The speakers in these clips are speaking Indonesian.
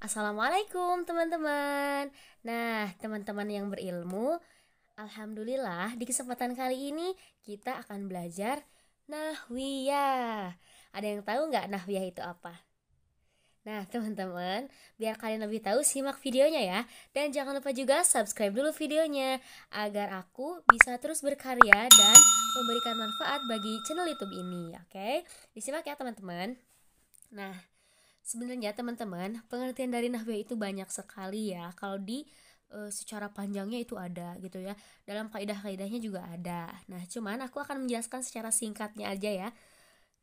Assalamualaikum teman-teman. Nah, teman-teman yang berilmu, alhamdulillah di kesempatan kali ini kita akan belajar nahwiyah. Ada yang tahu nggak nahwiyah itu apa? Nah, teman-teman, biar kalian lebih tahu, simak videonya ya. Dan jangan lupa juga subscribe dulu videonya agar aku bisa terus berkarya dan memberikan manfaat bagi channel YouTube ini, oke? Disimak ya, teman-teman. Nah, sebenarnya teman-teman, pengertian dari nahwu itu banyak sekali ya. Kalau secara panjangnya itu ada gitu ya. Dalam kaidah-kaidahnya juga ada. Nah, cuman aku akan menjelaskan secara singkatnya aja ya.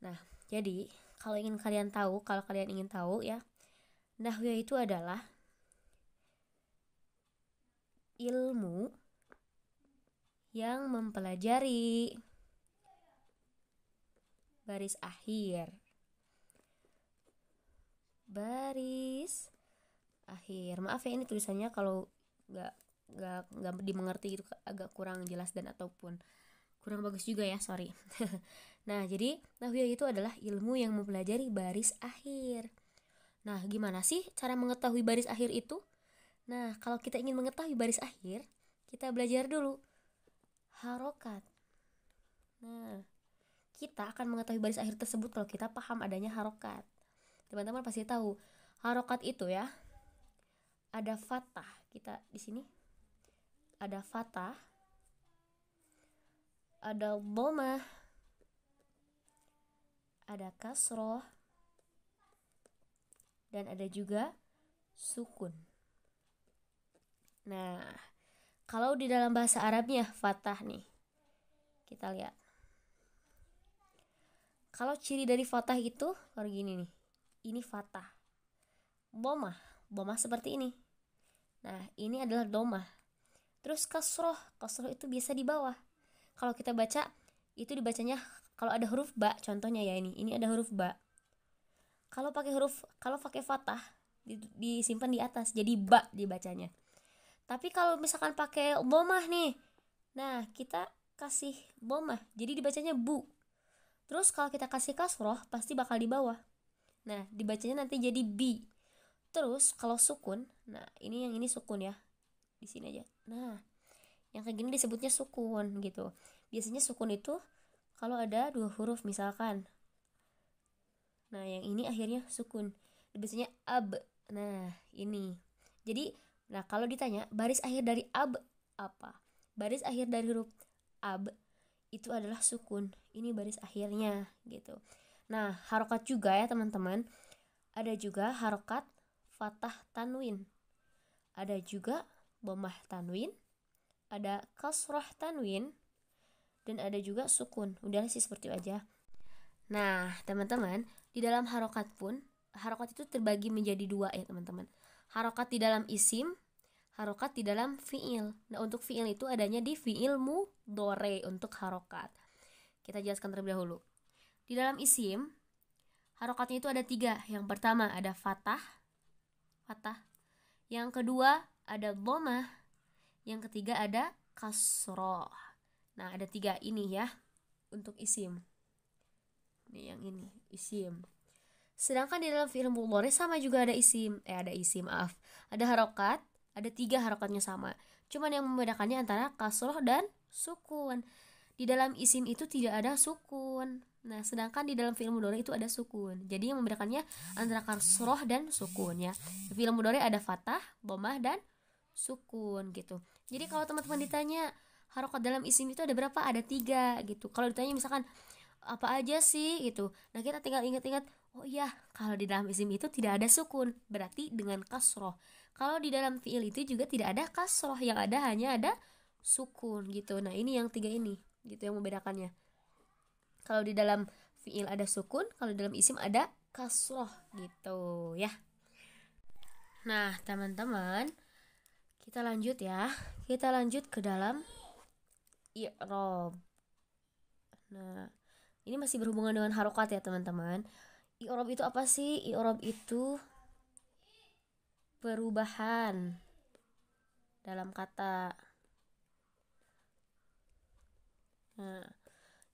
Nah, jadi kalau kalian ingin tahu ya, nahwu itu adalah ilmu yang mempelajari baris akhir. Baris akhir. Maaf ya, ini tulisannya kalau nggak nggak dimengerti itu agak kurang jelas dan ataupun kurang bagus juga ya, sorry. Nah, jadi nahwiyah itu adalah ilmu yang mempelajari baris akhir. Nah, gimana sih cara mengetahui baris akhir itu? Nah, kalau kita ingin mengetahui baris akhir, kita belajar dulu harokat. Nah, kita akan mengetahui baris akhir tersebut kalau kita paham adanya harokat. Teman-teman pasti tahu harokat itu ya, ada fathah. Kita di sini ada fathah, ada dhammah, ada kasroh, dan ada juga sukun. Nah, kalau di dalam bahasa Arabnya fathah nih, kita lihat. Kalau ciri dari fathah itu kayak gini nih. Ini fathah. Dhammah seperti ini. Nah, ini adalah dhammah. Terus kasroh itu biasa di bawah. Kalau kita baca, itu dibacanya kalau ada huruf ba, contohnya ya ini ada huruf ba. Kalau pakai fathah disimpan di atas, jadi ba dibacanya. Tapi kalau misalkan pakai dhammah nih, nah kita kasih dhammah, jadi dibacanya bu. Terus kalau kita kasih kasroh, pasti bakal di bawah. Nah, dibacanya nanti jadi bi. Terus kalau sukun, nah ini sukun ya, di sini aja. Nah, yang kayak gini disebutnya sukun gitu. Biasanya sukun itu kalau ada dua huruf misalkan. Nah, yang ini akhirnya sukun. Biasanya ab. Nah, ini. Jadi, nah kalau ditanya baris akhir dari ab apa? Baris akhir dari huruf ab itu adalah sukun. Ini baris akhirnya gitu. Nah, harokat juga ya teman-teman. Ada juga harokat fathah tanwin. Ada juga dhammah tanwin. Ada kasrah tanwin. Dan ada juga sukun. Udah sih seperti itu aja. Nah, teman-teman, di dalam harokat pun, harokat itu terbagi menjadi dua ya teman-teman. Harokat di dalam isim, harokat di dalam fiil. Nah, untuk fiil itu adanya di fiil mudhore untuk harokat. Kita jelaskan terlebih dahulu. Di dalam isim, harokatnya itu ada tiga. Yang pertama ada fathah. Yang kedua ada dhammah. Yang ketiga ada kasroh. Nah, ada tiga ini ya untuk isim. Nih yang ini, isim. Sedangkan di dalam fi'il mudhari sama juga ada ada harokat, ada tiga harokatnya sama. Cuman yang membedakannya antara kasroh dan sukun. Di dalam isim itu tidak ada sukun. Nah, sedangkan di dalam fi'il mudhari itu ada sukun. Jadi yang membedakannya antara kasroh dan sukun ya. Di fi'il mudhari ada fathah, dhammah dan sukun gitu. Jadi kalau teman-teman ditanya harokat dalam isim itu ada berapa? Ada tiga gitu. Kalau ditanya misalkan apa aja sih gitu, nah kita tinggal ingat-ingat, oh iya kalau di dalam isim itu tidak ada sukun, berarti dengan kasroh. Kalau di dalam fiil itu juga tidak ada kasroh, yang ada hanya ada sukun gitu. Nah, ini yang tiga ini gitu yang membedakannya. Kalau di dalam fiil ada sukun, kalau di dalam isim ada kasroh gitu ya. Nah, teman-teman, kita lanjut ke dalam i'rab. Nah, ini masih berhubungan dengan harokat ya teman-teman. I'rab itu apa sih? I'rab itu perubahan dalam kata. Nah,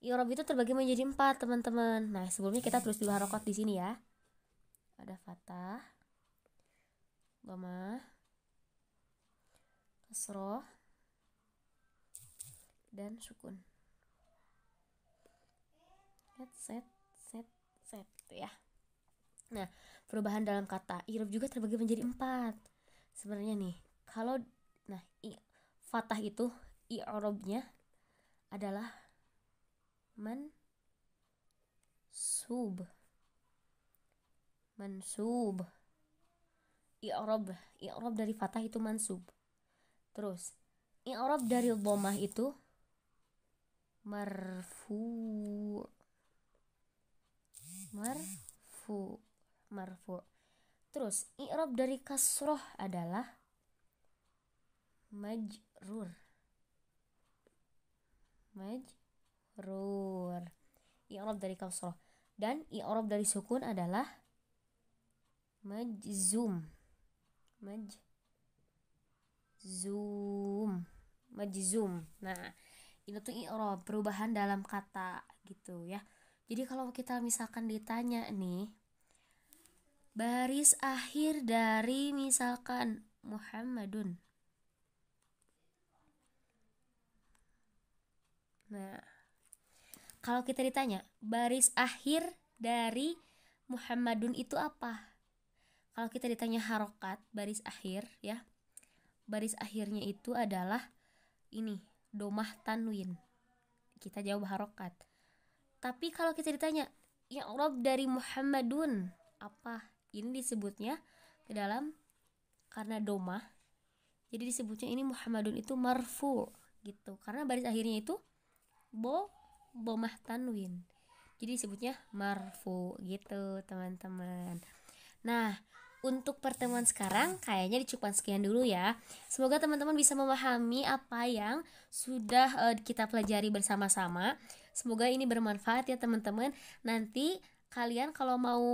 i'rab itu terbagi menjadi 4 teman-teman. Nah, sebelumnya kita tulis dulu harokat di sini ya. Ada fathah, Dhammah, kasroh, dan sukun. Set ya. Nah, perubahan dalam kata i'rab juga terbagi menjadi 4 sebenarnya nih. Kalau fathah itu i'rabnya adalah mansub. I'rab dari fathah itu mansub. Terus i'rab dari dhammah itu marfu. Terus i'rab dari kasroh adalah majrur. I'rab dari kasroh. Dan i'rab dari sukun adalah majzum. Nah, ini tuh i'rab, perubahan dalam kata gitu ya. Jadi kalau kita misalkan ditanya nih, baris akhir dari misalkan Muhammadun. Nah, kalau kita ditanya baris akhir dari Muhammadun itu apa? Kalau kita ditanya harokat baris akhir ya, baris akhirnya itu adalah ini, domah tanwin. Kita jawab harokat. Tapi kalau kita ditanya i'rab dari Muhammadun apa? Ini disebutnya ke dalam karena domah. Jadi disebutnya ini Muhammadun itu marfu gitu. Karena baris akhirnya itu domah tanwin. Jadi disebutnya marfu gitu, teman-teman. Nah, untuk pertemuan sekarang kayaknya dicukupkan sekian dulu ya. Semoga teman-teman bisa memahami apa yang sudah kita pelajari bersama-sama. Semoga ini bermanfaat ya teman-teman. Nanti kalian kalau mau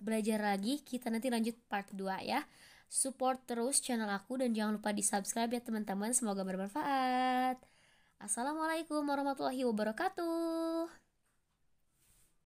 belajar lagi, kita nanti lanjut part 2 ya. Support terus channel aku dan jangan lupa di subscribe ya teman-teman. Semoga bermanfaat. Assalamualaikum warahmatullahi wabarakatuh.